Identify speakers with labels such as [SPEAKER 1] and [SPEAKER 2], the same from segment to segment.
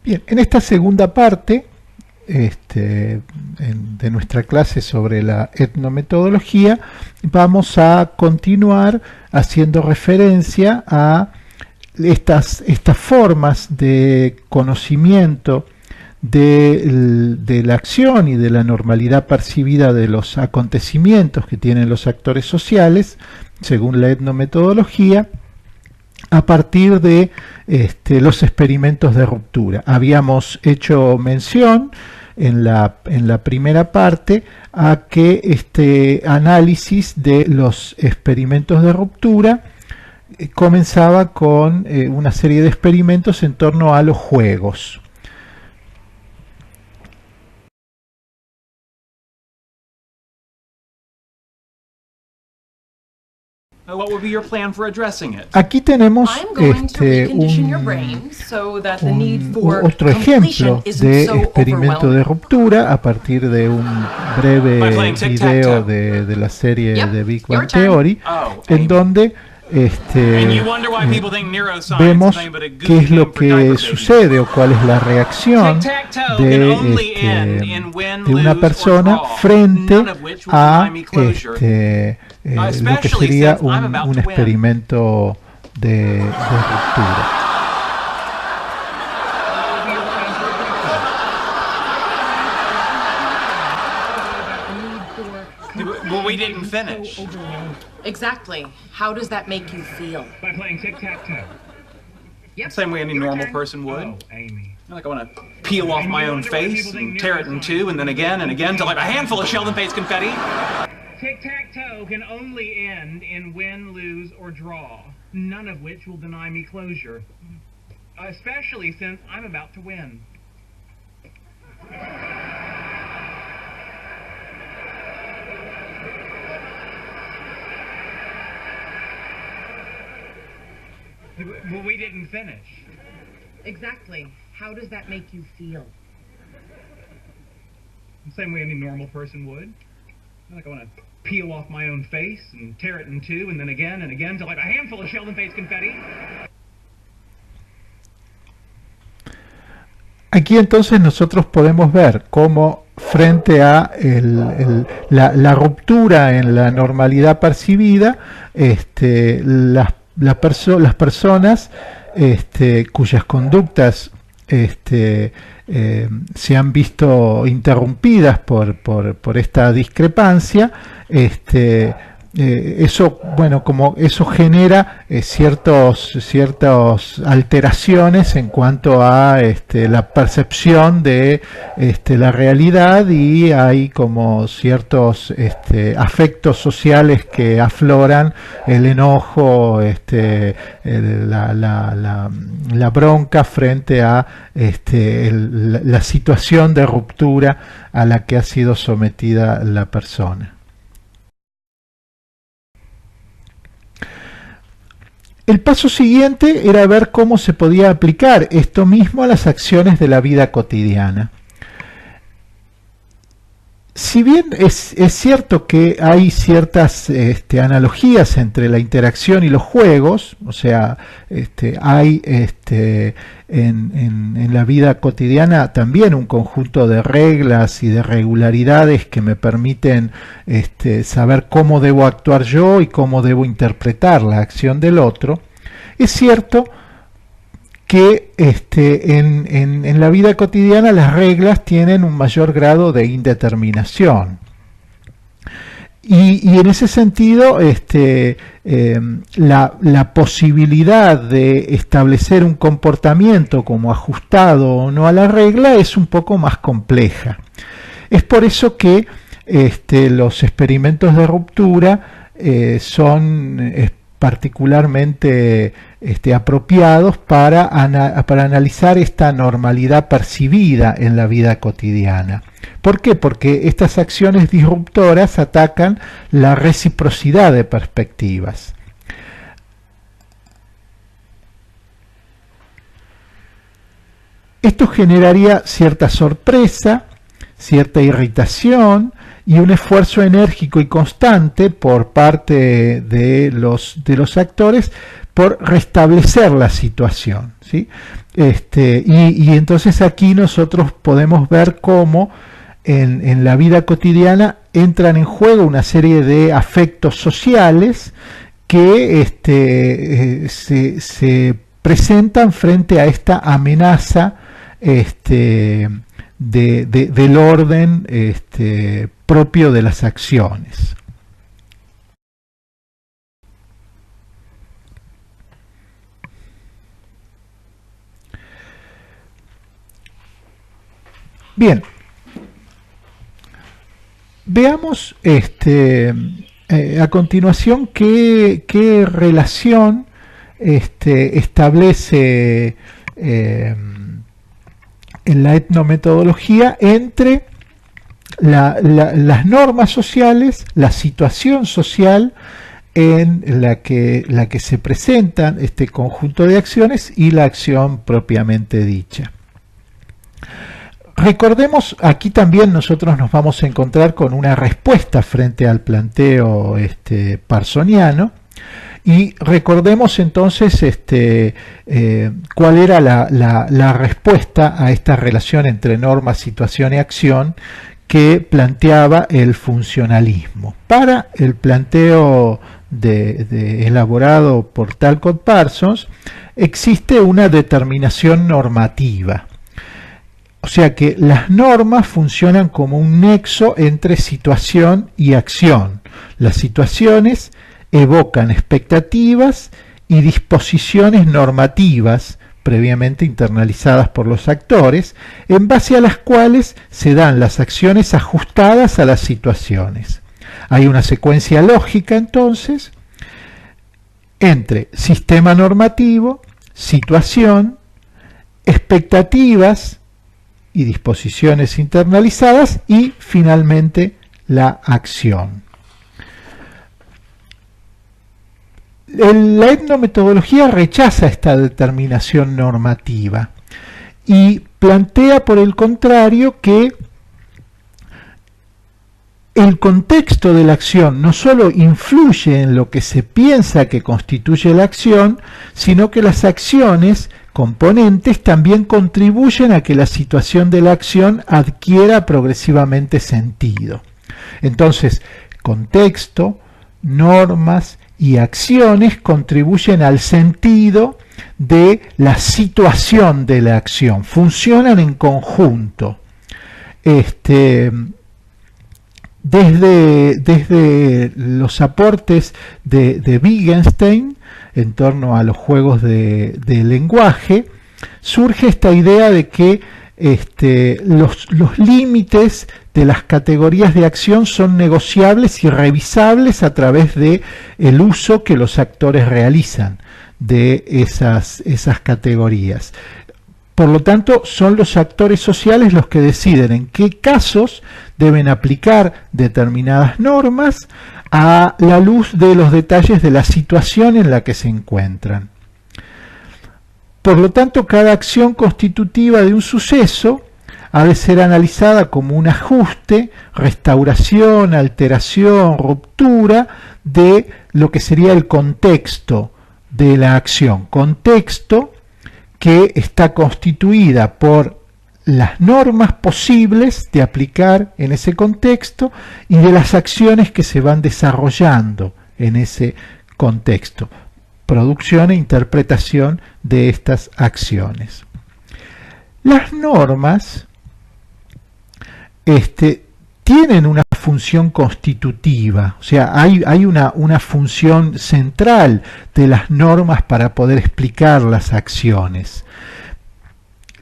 [SPEAKER 1] Bien, en esta segunda parte de nuestra clase sobre la etnometodología, vamos a continuar haciendo referencia a estas formas de conocimiento de la acción y de la normalidad percibida de los acontecimientos que tienen los actores sociales, según la etnometodología, a partir de los experimentos de ruptura. Habíamos hecho mención en la primera parte a que este análisis de los experimentos de ruptura comenzaba con una serie de experimentos en torno a los juegos. Aquí tenemos otro ejemplo de experimento de ruptura a partir de un breve video de la serie de Big Bang Theory, en donde vemos qué es lo que sucede o cuál es la reacción de una persona frente a lo que sería un experimento de ruptura.
[SPEAKER 2] Well, we didn't finish.
[SPEAKER 3] Exactly. How does that make you feel?
[SPEAKER 2] By playing tic-tac-toe. Yep. Same way any normal person would.
[SPEAKER 4] Oh, Amy.
[SPEAKER 2] Like I want to peel off my own face and tear it in two, and then again till I have a handful of Sheldon-face confetti.
[SPEAKER 4] Tic-tac-toe can only end in win, lose, or draw, none of which will deny me closure. Especially since I'm about to win. Well, we didn't finish.
[SPEAKER 3] Exactly. How does that make you feel?
[SPEAKER 4] The same way any normal person would. Like I want to peel off my own face and tear it in two, and then again till I have a handful of Sheldon-face confetti.
[SPEAKER 1] Aquí entonces nosotros podemos ver cómo frente a la ruptura en la normalidad percibida, las personas cuyas conductas se han visto interrumpidas por esta discrepancia, eso, bueno, como eso genera ciertas alteraciones en cuanto a la percepción de la realidad, y hay como ciertos afectos sociales que afloran: el enojo, la bronca frente a la situación de ruptura a la que ha sido sometida la persona. El paso siguiente era ver cómo se podía aplicar esto mismo a las acciones de la vida cotidiana. Si bien es cierto que hay ciertas analogías entre la interacción y los juegos, o sea, hay en la vida cotidiana también un conjunto de reglas y de regularidades que me permiten saber cómo debo actuar yo y cómo debo interpretar la acción del otro. Es cierto que en la vida cotidiana las reglas tienen un mayor grado de indeterminación. Y en ese sentido, la posibilidad de establecer un comportamiento como ajustado o no a la regla es un poco más compleja. Es por eso que los experimentos de ruptura son particularmente apropiados para analizar esta normalidad percibida en la vida cotidiana. ¿Por qué? Porque estas acciones disruptoras atacan la reciprocidad de perspectivas. Esto generaría cierta sorpresa, cierta irritación y un esfuerzo enérgico y constante por parte de los actores por restablecer la situación, ¿sí? Y entonces aquí nosotros podemos ver cómo en la vida cotidiana entran en juego una serie de afectos sociales que se presentan frente a esta amenaza del orden propio de las acciones. Bien, veamos a continuación qué relación establece en la etnometodología entre las normas sociales, la situación social en la que se presentan este conjunto de acciones y la acción propiamente dicha. Recordemos, aquí también nosotros nos vamos a encontrar con una respuesta frente al planteo parsoniano, y recordemos entonces cuál era la respuesta a esta relación entre norma, situación y acción que planteaba el funcionalismo. Para el planteo elaborado por Talcott Parsons existe una determinación normativa. O sea que las normas funcionan como un nexo entre situación y acción. Las situaciones evocan expectativas y disposiciones normativas previamente internalizadas por los actores, en base a las cuales se dan las acciones ajustadas a las situaciones. Hay una secuencia lógica entonces entre sistema normativo, situación, expectativas y disposiciones internalizadas y finalmente la acción. La etnometodología rechaza esta determinación normativa y plantea por el contrario que el contexto de la acción no solo influye en lo que se piensa que constituye la acción, sino que las acciones componentes también contribuyen a que la situación de la acción adquiera progresivamente sentido. Entonces, contexto, normas y acciones contribuyen al sentido de la situación de la acción, funcionan en conjunto. Desde los aportes de Wittgenstein en torno a los juegos de lenguaje, surge esta idea de que los límites de las categorías de acción son negociables y revisables a través de el uso que los actores realizan de esas categorías. Por lo tanto, son los actores sociales los que deciden en qué casos deben aplicar determinadas normas a la luz de los detalles de la situación en la que se encuentran. Por lo tanto, cada acción constitutiva de un suceso ha de ser analizada como un ajuste, restauración, alteración, ruptura de lo que sería el contexto de la acción. Contexto que está constituida por las normas posibles de aplicar en ese contexto y de las acciones que se van desarrollando en ese contexto. Producción e interpretación de estas acciones. Las normas tienen una función constitutiva, o sea, hay una función central de las normas para poder explicar las acciones.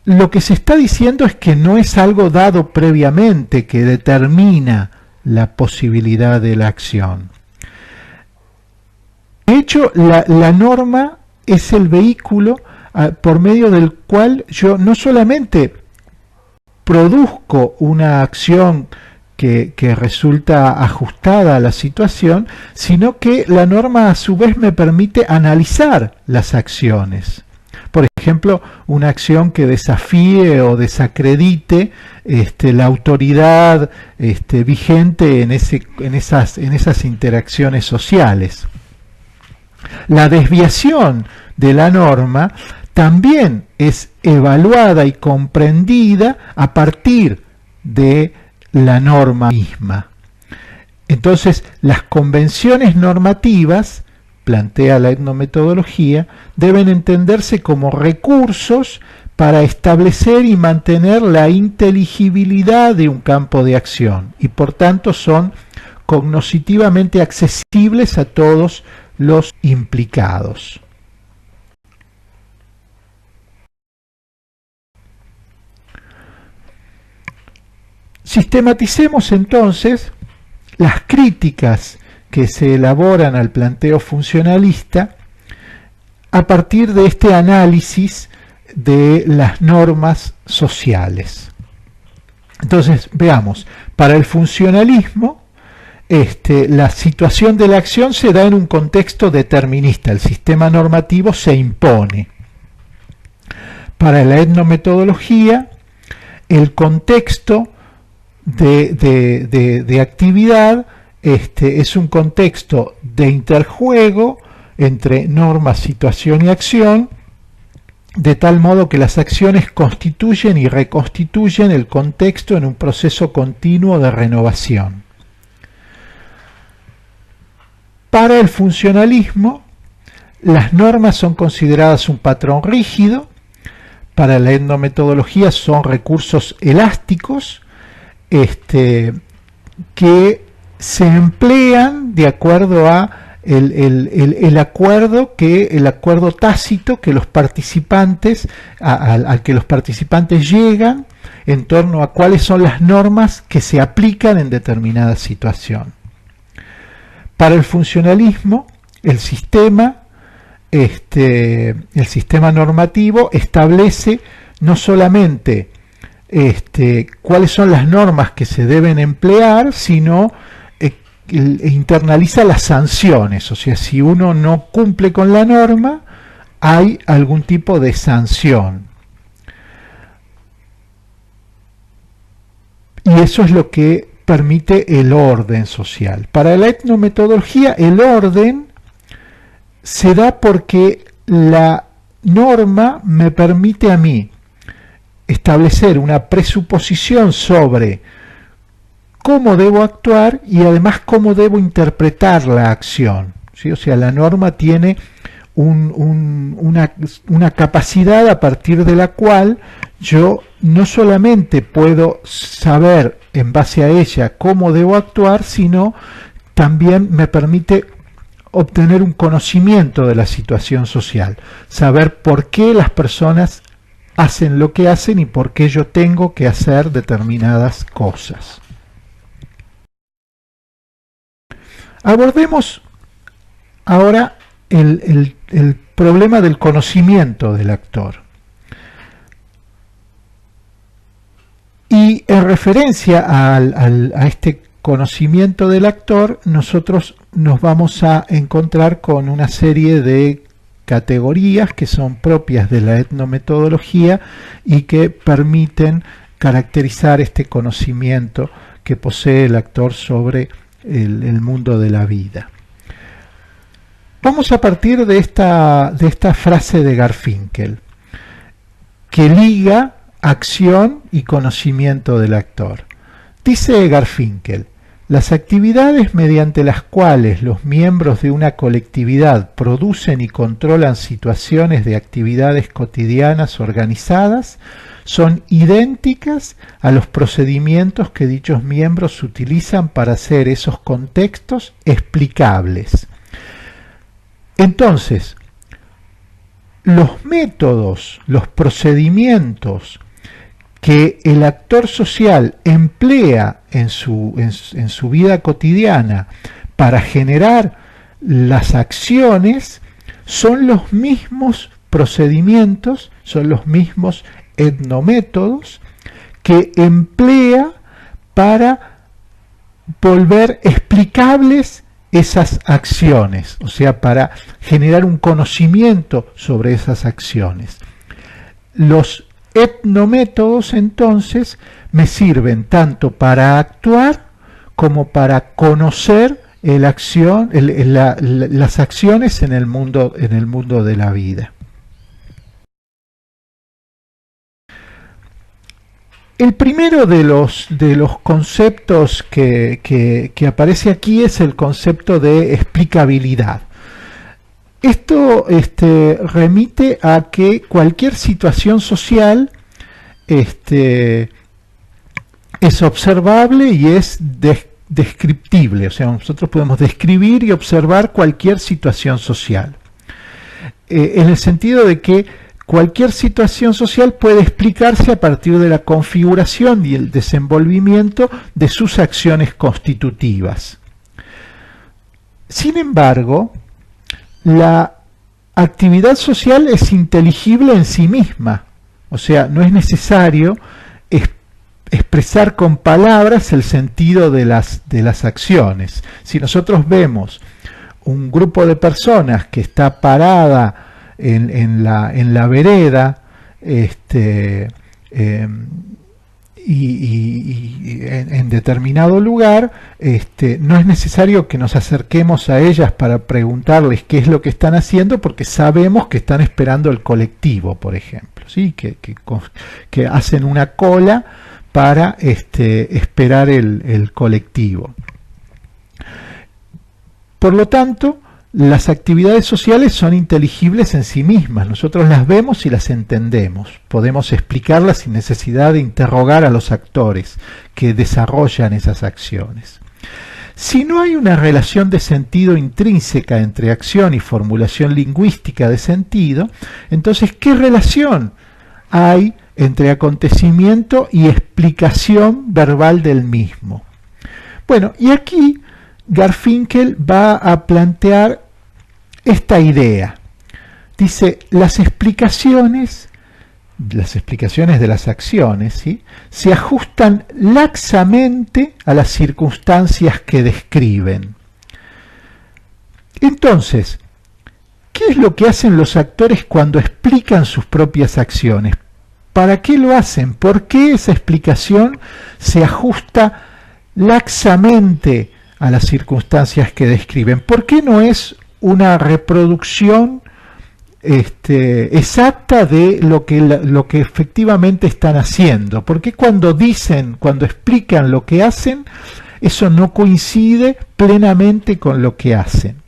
[SPEAKER 1] Lo que se está diciendo es que no es algo dado previamente que determina la posibilidad de la acción. De hecho, la norma es el vehículo por medio del cual yo no solamente produzco una acción que resulta ajustada a la situación, sino que la norma a su vez me permite analizar las acciones. Por ejemplo, ejemplo, una acción que desafíe o desacredite la autoridad vigente en esas interacciones sociales. La desviación de la norma también es evaluada y comprendida a partir de la norma misma. Entonces, las convenciones normativas, plantea la etnometodología, deben entenderse como recursos para establecer y mantener la inteligibilidad de un campo de acción y por tanto son cognitivamente accesibles a todos los implicados. Sistematicemos entonces las críticas que se elaboran al planteo funcionalista a partir de este análisis de las normas sociales. Entonces, veamos, para el funcionalismo, la situación de la acción se da en un contexto determinista, el sistema normativo se impone. Para la etnometodología, el contexto de actividad es un contexto de interjuego entre norma, situación y acción, de tal modo que las acciones constituyen y reconstituyen el contexto en un proceso continuo de renovación. Para el funcionalismo, las normas son consideradas un patrón rígido, para la etnometodología son recursos elásticos, que se emplean de acuerdo a el acuerdo tácito que los participantes, al que los participantes llegan en torno a cuáles son las normas que se aplican en determinada situación. Para el funcionalismo, el sistema normativo establece no solamente cuáles son las normas que se deben emplear, sino internaliza las sanciones, o sea, si uno no cumple con la norma, hay algún tipo de sanción. Y eso es lo que permite el orden social. Para la etnometodología, el orden se da porque la norma me permite a mí establecer una presuposición sobre cómo debo actuar y además cómo debo interpretar la acción, ¿sí? O sea, la norma tiene una capacidad a partir de la cual yo no solamente puedo saber en base a ella cómo debo actuar, sino también me permite obtener un conocimiento de la situación social, saber por qué las personas hacen lo que hacen y por qué yo tengo que hacer determinadas cosas. Abordemos ahora el problema del conocimiento del actor. Y en referencia a este conocimiento del actor, nosotros nos vamos a encontrar con una serie de categorías que son propias de la etnometodología y que permiten caracterizar este conocimiento que posee el actor sobre el mundo de la vida. Vamos a partir de esta frase de Garfinkel, que liga acción y conocimiento del actor. Dice Garfinkel: las actividades mediante las cuales los miembros de una colectividad producen y controlan situaciones de actividades cotidianas organizadas son idénticas a los procedimientos que dichos miembros utilizan para hacer esos contextos explicables. Entonces, los métodos, los procedimientos que el actor social emplea en su vida cotidiana para generar las acciones son los mismos procedimientos, son los mismos etnométodos que emplea para volver explicables esas acciones, o sea, para generar un conocimiento sobre esas acciones. los etnométodos entonces me sirven tanto para actuar como para conocer las acciones en el mundo de la vida. El primero de los conceptos que aparece aquí es el concepto de explicabilidad. Esto remite a que cualquier situación social es observable y es descriptible, o sea, nosotros podemos describir y observar cualquier situación social, en el sentido de que cualquier situación social puede explicarse a partir de la configuración y el desenvolvimiento de sus acciones constitutivas. Sin embargo, la actividad social es inteligible en sí misma, o sea, no es necesario expresar con palabras el sentido de las acciones. Si nosotros vemos un grupo de personas que está parada en la vereda y en determinado lugar, no es necesario que nos acerquemos a ellas para preguntarles qué es lo que están haciendo, porque sabemos que están esperando el colectivo, por ejemplo, ¿sí? que hacen una cola para esperar el colectivo. Por lo tanto, las actividades sociales son inteligibles en sí mismas. Nosotros las vemos y las entendemos. Podemos explicarlas sin necesidad de interrogar a los actores que desarrollan esas acciones. Si no hay una relación de sentido intrínseca entre acción y formulación lingüística de sentido, entonces, ¿qué relación hay entre acontecimiento y explicación verbal del mismo? Bueno, y aquí Garfinkel va a plantear esta idea. Dice, las explicaciones de las acciones, ¿sí?, se ajustan laxamente a las circunstancias que describen. Entonces, ¿qué es lo que hacen los actores cuando explican sus propias acciones? ¿Para qué lo hacen? ¿Por qué esa explicación se ajusta laxamente a las circunstancias que describen? ¿Por qué no es una reproducción exacta de lo que efectivamente están haciendo? ¿Por qué cuando explican lo que hacen, eso no coincide plenamente con lo que hacen?